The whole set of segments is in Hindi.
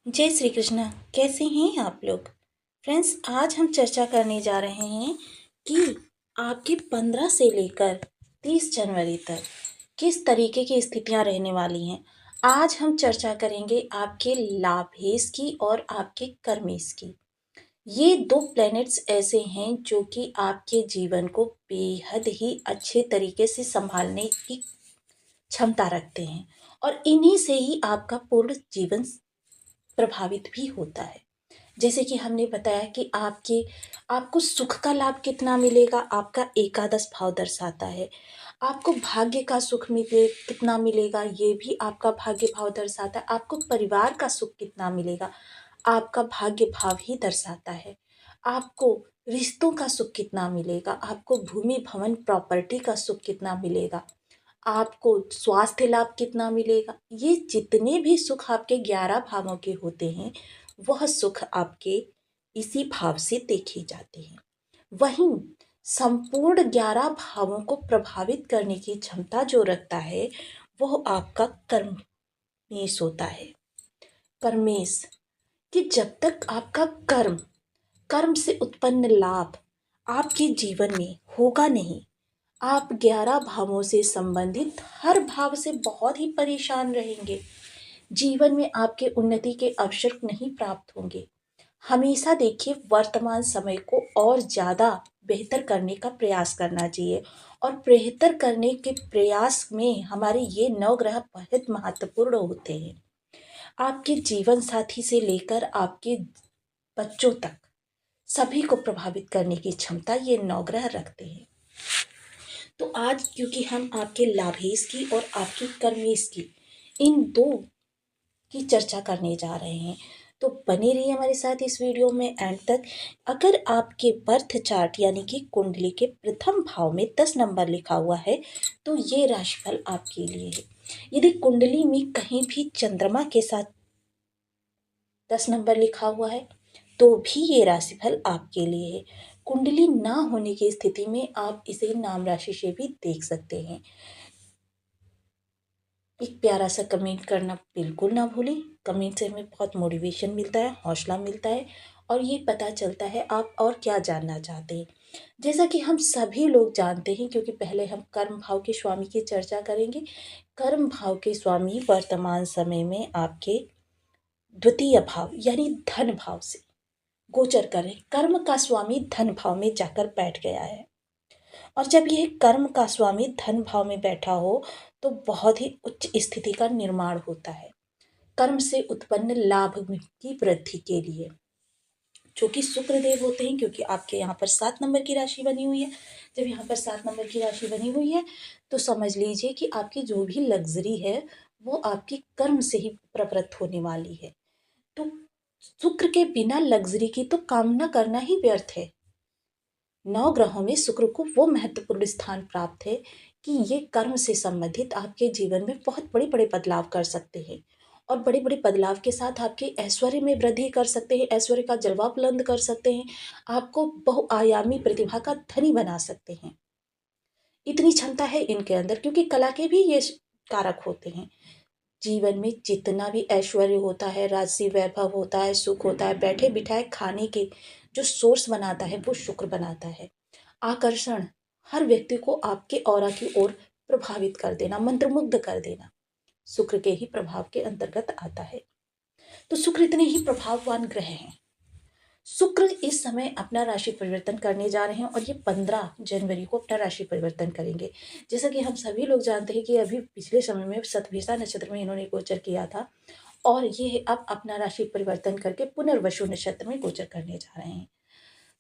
जय श्री कृष्णा। कैसे हैं आप लोग? फ्रेंड्स, आज हम चर्चा करने जा रहे हैं कि आपके 15 से लेकर 30 जनवरी तक किस तरीके की स्थितियां रहने वाली हैं। आज हम चर्चा करेंगे आपके लाभेश की और आपके कर्मेश की। ये दो प्लैनेट्स ऐसे हैं जो कि आपके जीवन को बेहद ही अच्छे तरीके से संभालने की क्षमता रखते हैं और इन्हीं से ही आपका पूर्ण जीवन प्रभावित भी होता है। जैसे कि हमने बताया कि आपको सुख का लाभ कितना मिलेगा, आपका एकादश भाव दर्शाता है। आपको भाग्य का सुख मिले कितना मिलेगा, ये भी आपका भाग्य भाव दर्शाता है। आपको परिवार का सुख कितना मिलेगा, आपका भाग्य भाव ही दर्शाता है। आपको रिश्तों का सुख कितना मिलेगा, आपको भूमि भवन प्रॉपर्टी का सुख कितना मिलेगा, आपको स्वास्थ्य लाभ कितना मिलेगा। ये जितने भी सुख आपके 11 भावों के होते हैं, वह सुख आपके इसी भाव से देखे जाते हैं। वहीं संपूर्ण 11 भावों को प्रभावित करने की क्षमता जो रखता है, वह आपका कर्मेश होता है। कर्मेश कि जब तक आपका कर्म कर्म से उत्पन्न लाभ आपके जीवन में होगा नहीं, आप 11 भावों से संबंधित हर भाव से बहुत ही परेशान रहेंगे। जीवन में आपके उन्नति के अवसर नहीं प्राप्त होंगे। हमेशा देखिए, वर्तमान समय को और ज़्यादा बेहतर करने का प्रयास करना चाहिए और बेहतर करने के प्रयास में हमारे ये 9 ग्रह बहुत महत्वपूर्ण होते हैं। आपके जीवन साथी से लेकर आपके बच्चों तक सभी को प्रभावित करने की क्षमता ये 9 ग्रह रखते हैं। तो आज क्योंकि हम आपके लाभेश की और आपकी कर्मेश की इन दो की चर्चा करने जा रहे हैं, तो बने रहिए हमारे साथ इस वीडियो में एंड तक। अगर आपके बर्थ चार्ट यानी कि कुंडली के प्रथम भाव में 10 नंबर लिखा हुआ है, तो ये राशिफल आपके लिए है। यदि कुंडली में कहीं भी चंद्रमा के साथ 10 नंबर लिखा हुआ है, तो भी ये राशिफल आपके लिए है। कुंडली ना होने की स्थिति में आप इसे नाम राशि से भी देख सकते हैं। एक प्यारा सा कमेंट करना बिल्कुल ना भूलें। कमेंट से हमें बहुत मोटिवेशन मिलता है, हौसला मिलता है और ये पता चलता है आप और क्या जानना चाहते हैं। जैसा कि हम सभी लोग जानते हैं, क्योंकि पहले हम कर्म भाव के स्वामी की चर्चा करेंगे। कर्म भाव के स्वामी वर्तमान समय में आपके द्वितीय भाव यानी धन भाव से गोचर करें। कर्म का स्वामी धन भाव में जाकर बैठ गया है और जब यह कर्म का स्वामी धन भाव में बैठा हो, तो बहुत ही उच्च स्थिति का निर्माण होता है कर्म से उत्पन्न लाभ की वृद्धि के लिए, जो कि शुक्रदेव होते हैं। क्योंकि आपके यहाँ पर 7 नंबर की राशि बनी हुई है, जब यहाँ पर 7 नंबर की राशि बनी हुई है, तो समझ लीजिए कि आपकी जो भी लग्जरी है, वो आपकी कर्म से ही प्रवृत्त होने वाली है। तो शुक्र के बिना लग्जरी की तो कामना करना ही व्यर्थ है। 9 ग्रहों में शुक्र को वो महत्वपूर्ण स्थान प्राप्त है कि ये कर्म से संबंधित आपके जीवन में बहुत बड़े बड़े बदलाव कर सकते हैं और बड़े बड़े बदलाव के साथ आपके ऐश्वर्य में वृद्धि कर सकते हैं, ऐश्वर्य का जलवा बुलंद कर सकते हैं, आपको बहुआयामी प्रतिभा का धनी बना सकते हैं। इतनी क्षमता है इनके अंदर, क्योंकि कला के भी ये कारक होते हैं। जीवन में जितना भी ऐश्वर्य होता है, राजसी वैभव होता है, सुख होता है, बैठे बिठाए खाने के जो सोर्स बनाता है, वो शुक्र बनाता है। आकर्षण, हर व्यक्ति को आपके ऑरा की ओर प्रभावित कर देना, मंत्रमुग्ध कर देना, शुक्र के ही प्रभाव के अंतर्गत आता है। तो शुक्र इतने ही प्रभाववान ग्रह हैं। शुक्र इस समय अपना राशि परिवर्तन करने जा रहे हैं और ये 15 जनवरी को अपना राशि परिवर्तन करेंगे। जैसा कि हम सभी लोग जानते हैं कि अभी पिछले समय में शतभिषा नक्षत्र में इन्होंने गोचर किया था और ये अब अपना राशि परिवर्तन करके पुनर्वसु नक्षत्र में गोचर करने जा रहे हैं।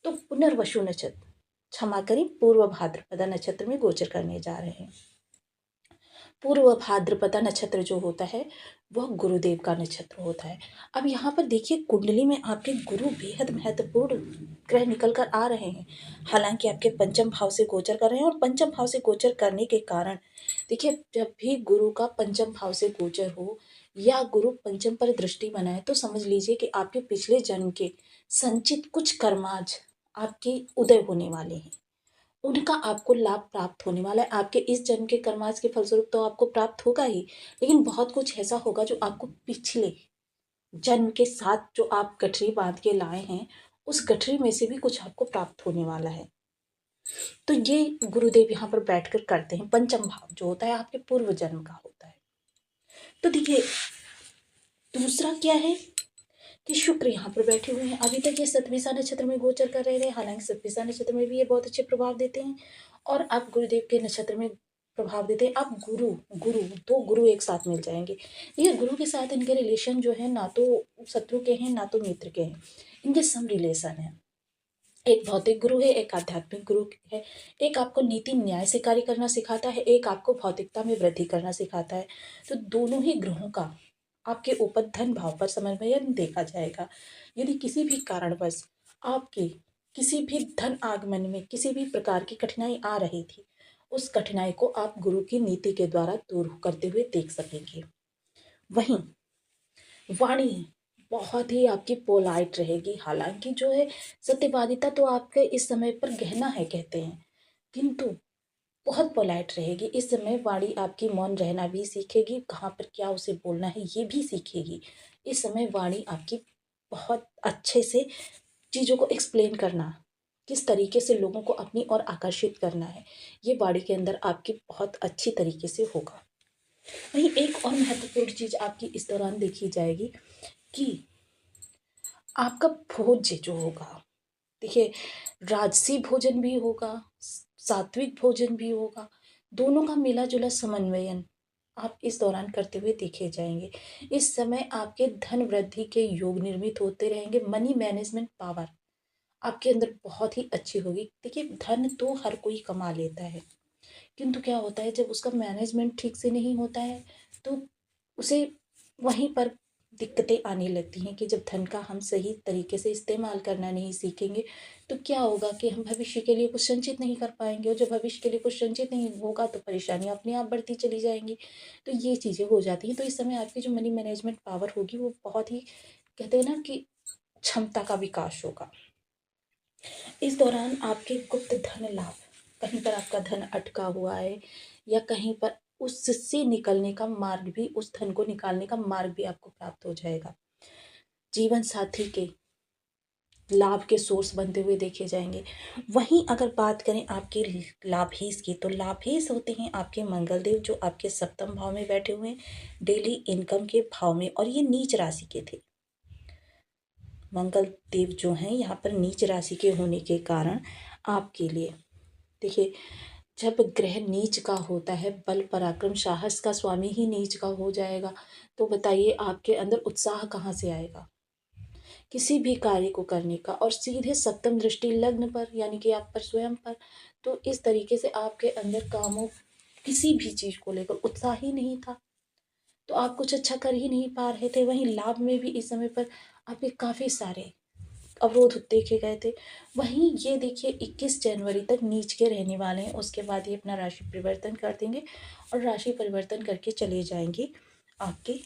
तो पुनर्वसु नक्षत्र, क्षमा करें, पूर्व भाद्रपदा नक्षत्र में गोचर करने जा रहे हैं। पूर्व भाद्रपदा नक्षत्र जो होता है, वह गुरुदेव का नक्षत्र होता है। अब यहाँ पर देखिए, कुंडली में आपके गुरु बेहद महत्वपूर्ण ग्रह निकल कर आ रहे हैं। हालांकि आपके पंचम भाव से गोचर कर रहे हैं और पंचम भाव से गोचर करने के कारण देखिए, जब भी गुरु का पंचम भाव से गोचर हो या गुरु पंचम पर दृष्टि बनाए, तो समझ लीजिए कि आपके पिछले जन्म के संचित कुछ कर्माज आपके उदय होने वाले हैं, उनका आपको लाभ प्राप्त होने वाला है। आपके इस जन्म के कर्माश के फलस्वरूप तो आपको प्राप्त होगा ही, लेकिन बहुत कुछ ऐसा होगा जो आपको पिछले जन्म के साथ जो आप गठरी बांध के लाए हैं, उस गठरी में से भी कुछ आपको प्राप्त होने वाला है। तो ये गुरुदेव यहाँ पर बैठकर करते हैं। पंचम भाव जो होता है आपके पूर्व जन्म का होता है। तो देखिए दूसरा क्या है कि शुक्र यहाँ पर बैठे हुए हैं। अभी तक ये सतभिसा नक्षत्र में गोचर कर रहे थे, हालांकि सतभिसा नक्षत्र में भी ये बहुत अच्छे प्रभाव देते हैं और अब गुरुदेव के नक्षत्र में प्रभाव देते हैं। अब गुरु गुरु दो गुरु एक साथ मिल जाएंगे। ये गुरु के साथ इनके रिलेशन जो है ना तो शत्रु के हैं ना तो मित्र के हैं, इनके सम रिलेशन है। एक भौतिक गुरु है, एक आध्यात्मिक गुरु है। एक आपको नीति न्याय से कार्य करना सिखाता है, एक आपको भौतिकता में वृद्धि करना सिखाता है। तो दोनों ही ग्रहों का आपके ऊपर धन भाव पर समन्वयन देखा जाएगा। यदि किसी भी कारणवश आपके किसी भी धन आगमन में किसी भी प्रकार की कठिनाई आ रही थी, उस कठिनाई को आप गुरु की नीति के द्वारा दूर करते हुए देख सकेंगे। वहीं वाणी बहुत ही आपकी पोलाइट रहेगी। हालांकि जो है सत्यवादिता तो आपके इस समय पर गहना है कहते हैं, किंतु बहुत पोलाइट रहेगी। इस समय वाणी आपकी मौन रहना भी सीखेगी, कहाँ पर क्या उसे बोलना है ये भी सीखेगी। इस समय वाणी आपकी बहुत अच्छे से चीज़ों को एक्सप्लेन करना, किस तरीके से लोगों को अपनी ओर आकर्षित करना है, ये वाणी के अंदर आपकी बहुत अच्छी तरीके से होगा। वहीं एक और महत्वपूर्ण चीज़ आपकी इस दौरान देखी जाएगी कि आपका भोज्य जो होगा, देखिए राजसी भोजन भी होगा, सात्विक भोजन भी होगा, दोनों का मिला जुला समन्वयन आप इस दौरान करते हुए देखे जाएंगे। इस समय आपके धन वृद्धि के योग निर्मित होते रहेंगे। मनी मैनेजमेंट पावर आपके अंदर बहुत ही अच्छी होगी। देखिए धन तो हर कोई कमा लेता है, किंतु क्या होता है जब उसका मैनेजमेंट ठीक से नहीं होता है तो उसे वहीं पर दिक्कतें आने लगती हैं कि जब धन का हम सही तरीके से इस्तेमाल करना नहीं सीखेंगे तो क्या होगा कि हम भविष्य के लिए कुछ संचित नहीं कर पाएंगे, और जब भविष्य के लिए कुछ संचित नहीं होगा तो परेशानियां अपने आप बढ़ती चली जाएंगी। तो ये चीज़ें हो जाती हैं। तो इस समय आपकी जो मनी मैनेजमेंट पावर होगी वो बहुत ही, कहते हैं ना कि क्षमता का विकास होगा। इस दौरान आपके गुप्त धन लाभ, कहीं पर आपका धन अटका हुआ है या कहीं पर उससे निकलने का मार्ग भी, उस धन को निकालने का मार्ग भी आपको प्राप्त हो जाएगा। जीवन साथी के लाभ के सोर्स बनते हुए देखे जाएंगे। वहीं अगर बात करें आपके लाभेश की, तो लाभेश होते हैं आपके मंगलदेव जो आपके सप्तम भाव में बैठे हुए हैं, डेली इनकम के भाव में, और ये नीच राशि के थे। मंगल देव जो हैं यहाँ पर नीच राशि के होने के कारण आपके लिए, देखिए जब ग्रह नीच का होता है, बल पराक्रम साहस का स्वामी ही नीच का हो जाएगा, तो बताइए आपके अंदर उत्साह कहाँ से आएगा किसी भी कार्य को करने का। और सीधे सप्तम दृष्टि लग्न पर यानी कि आप पर स्वयं पर, तो इस तरीके से आपके अंदर कामों किसी भी चीज़ को लेकर उत्साह ही नहीं था, तो आप कुछ अच्छा कर ही नहीं पा रहे थे। वहीं लाभ में भी इस समय पर आपके काफ़ी सारे अवरोध देखे गए थे। वहीं ये देखिए 21 जनवरी तक नीच के रहने वाले हैं, उसके बाद ये अपना राशि परिवर्तन कर देंगे और राशि परिवर्तन करके चले जाएंगे आपके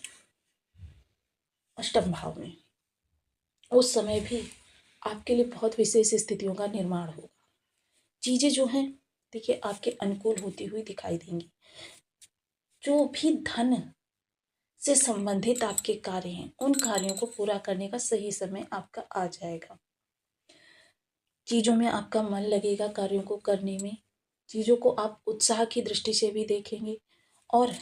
अष्टम भाव में। उस समय भी आपके लिए बहुत विशेष स्थितियों का निर्माण होगा। चीज़ें जो हैं देखिए आपके अनुकूल होती हुई दिखाई देंगी। जो भी धन से संबंधित आपके कार्य हैं उन कार्यों को पूरा करने का सही समय आपका आ जाएगा। चीज़ों में आपका मन लगेगा, कार्यों को करने में चीज़ों को आप उत्साह की दृष्टि से भी देखेंगे। और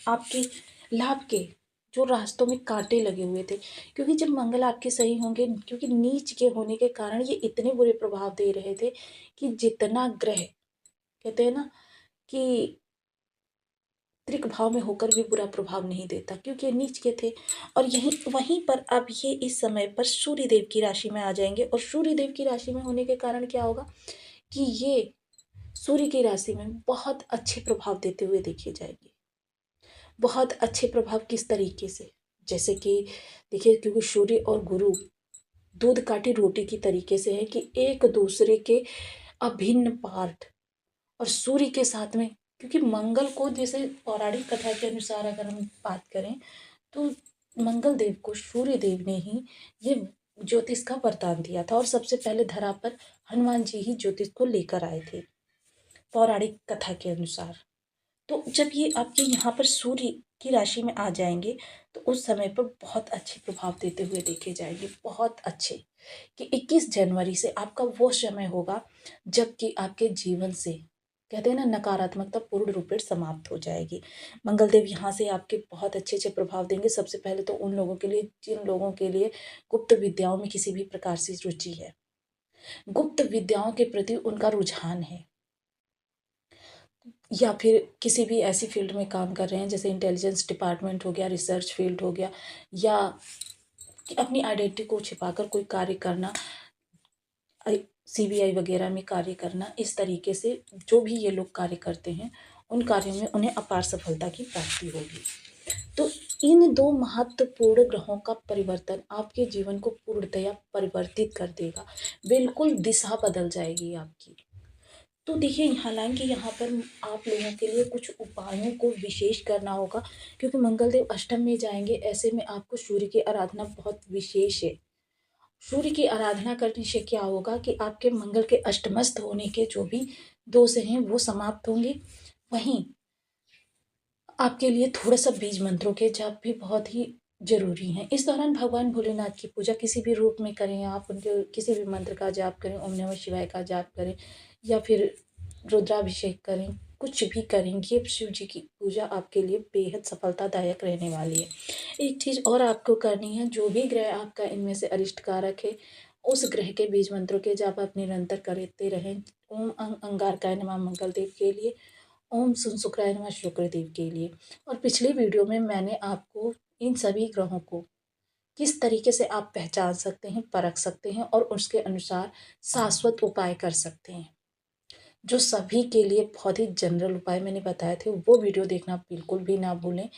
आपके लाभ के जो रास्तों में कांटे लगे हुए थे, क्योंकि जब मंगल आपके सही होंगे, क्योंकि नीच के होने के कारण ये इतने बुरे प्रभाव दे रहे थे कि जितना ग्रह, कहते हैं ना कि त्रिक भाव में होकर भी बुरा प्रभाव नहीं देता, क्योंकि नीच के थे। और यहीं वहीं पर अब ये इस समय पर सूर्य देव की राशि में आ जाएंगे, और सूर्य देव की राशि में होने के कारण क्या होगा कि ये सूर्य की राशि में बहुत अच्छे प्रभाव देते हुए देखे जाएंगे। बहुत अच्छे प्रभाव किस तरीके से, जैसे कि देखिए क्योंकि सूर्य और गुरु दूध काटी रोटी की तरीके से है कि एक दूसरे के अभिन्न पार्ट। और सूर्य के साथ में, क्योंकि मंगल को जैसे पौराणिक कथा के अनुसार अगर हम बात करें तो मंगल देव को सूर्य देव ने ही ये ज्योतिष का वरदान दिया था, और सबसे पहले धरा पर हनुमान जी ही ज्योतिष को लेकर आए थे पौराणिक कथा के अनुसार। तो जब ये आपके यहाँ पर सूर्य की राशि में आ जाएंगे तो उस समय पर बहुत अच्छे प्रभाव देते हुए देखे जाएंगे, बहुत अच्छे। कि 21 जनवरी से आपका वो समय होगा जबकि आपके जीवन से कहते हैं ना नकारात्मकता पूर्ण रूप से समाप्त हो जाएगी। मंगलदेव यहाँ से आपके बहुत अच्छे अच्छे प्रभाव देंगे। सबसे पहले तो उन लोगों के लिए जिन लोगों के लिए गुप्त विद्याओं में किसी भी प्रकार से रुचि है, गुप्त विद्याओं के प्रति उनका रुझान है, या फिर किसी भी ऐसी फील्ड में काम कर रहे हैं जैसे इंटेलिजेंस डिपार्टमेंट हो गया, रिसर्च फील्ड हो गया, या कि अपनी आइडेंटिटी को छिपाकर कोई कार्य करना, सीबीआई वगैरह में कार्य करना, इस तरीके से जो भी ये लोग कार्य करते हैं उन कार्यों में उन्हें अपार सफलता की प्राप्ति होगी। तो इन दो महत्वपूर्ण ग्रहों का परिवर्तन आपके जीवन को पूर्णतया परिवर्तित कर देगा, बिल्कुल दिशा बदल जाएगी आपकी। तो देखिए हालांकि यहाँ पर आप लोगों के लिए कुछ उपायों को विशेष करना होगा, क्योंकि मंगलदेव अष्टम में जाएंगे। ऐसे में आपको सूर्य की आराधना बहुत विशेष है। सूर्य की आराधना करने से क्या होगा कि आपके मंगल के अष्टमस्त होने के जो भी दोष हैं वो समाप्त होंगे। वहीं आपके लिए थोड़ा सा बीज मंत्रों के जाप भी बहुत ही जरूरी हैं। इस दौरान भगवान भोलेनाथ की पूजा किसी भी रूप में करें, आप उनके किसी भी मंत्र का जाप करें, ओम नमः शिवाय का जाप करें, या फिर रुद्राभिषेक करें, कुछ भी करेंगे, शिव जी की पूजा आपके लिए बेहद सफलतादायक रहने वाली है। एक चीज़ और आपको करनी है, जो भी ग्रह आपका इनमें से अरिष्ट कारक है उस ग्रह के बीज मंत्रों के जाप आप निरंतर करते रहें। ओम अंगारकाय नमः मंगल देव के लिए, ओम शुक्राय नमः शुक्रदेव के लिए। और पिछली वीडियो में मैंने आपको इन सभी ग्रहों को किस तरीके से आप पहचान सकते हैं, परख सकते हैं और उसके अनुसार शाश्वत उपाय कर सकते हैं, जो सभी के लिए बहुत ही जनरल उपाय मैंने बताए थे, वो वीडियो देखना बिल्कुल भी ना भूलें।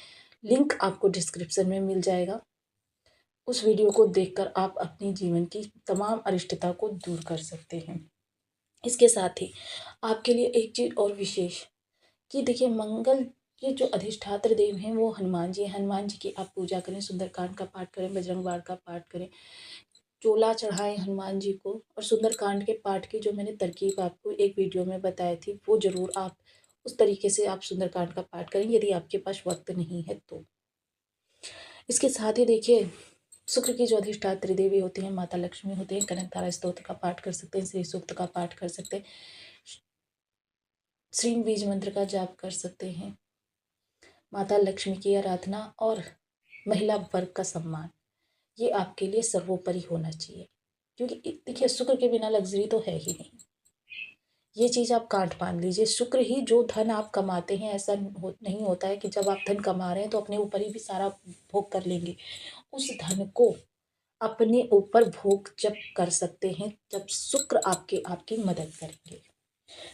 लिंक आपको डिस्क्रिप्शन में मिल जाएगा। उस वीडियो को देखकर आप अपनी जीवन की तमाम अरिष्टता को दूर कर सकते हैं। इसके साथ ही आपके लिए एक चीज़ और विशेष कि देखिए मंगल के जो अधिष्ठात्र देव हैं वो हनुमान जी हैं। हनुमान जी की आप पूजा करें, सुंदरकांड का पाठ करें, बजरंग बाण का पाठ करें, चोला चढ़ाएं हनुमान जी को। और सुंदरकांड के पाठ की जो मैंने तरकीब आपको एक वीडियो में बताई थी वो ज़रूर आप उस तरीके से आप सुंदरकांड का पाठ करें यदि आपके पास वक्त नहीं है तो। इसके साथ ही देखिए शुक्र की जो अधिष्ठात्री देवी होती हैं माता लक्ष्मी होती हैं, कनकधारा स्तोत्र का पाठ कर सकते हैं, श्री सूक्त का पाठ कर सकते हैं, श्री बीज मंत्र का जाप कर सकते हैं। माता लक्ष्मी की आराधना और महिला वर्ग का सम्मान ये आपके लिए सर्वोपरि होना चाहिए, क्योंकि देखिए शुक्र के बिना लग्जरी तो है ही नहीं। ये चीज़ आप गांठ बांध लीजिए, शुक्र ही जो धन आप कमाते हैं, ऐसा नहीं होता है कि जब आप धन कमा रहे हैं तो अपने ऊपर ही भी सारा भोग कर लेंगे। उस धन को अपने ऊपर भोग जब कर सकते हैं जब शुक्र आपकी मदद करेंगे।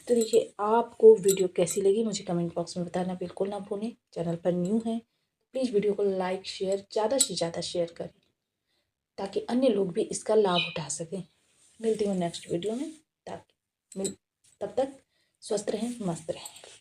तो देखिए आपको वीडियो कैसी लगी मुझे कमेंट बॉक्स में बताना बिल्कुल ना भूलें। चैनल पर न्यू है प्लीज़ वीडियो को लाइक शेयर ज़्यादा से ज़्यादा शेयर करें ताकि अन्य लोग भी इसका लाभ उठा सकें। मिलती हूँ नेक्स्ट वीडियो में, ताकि तब तक स्वस्थ रहें, मस्त रहें।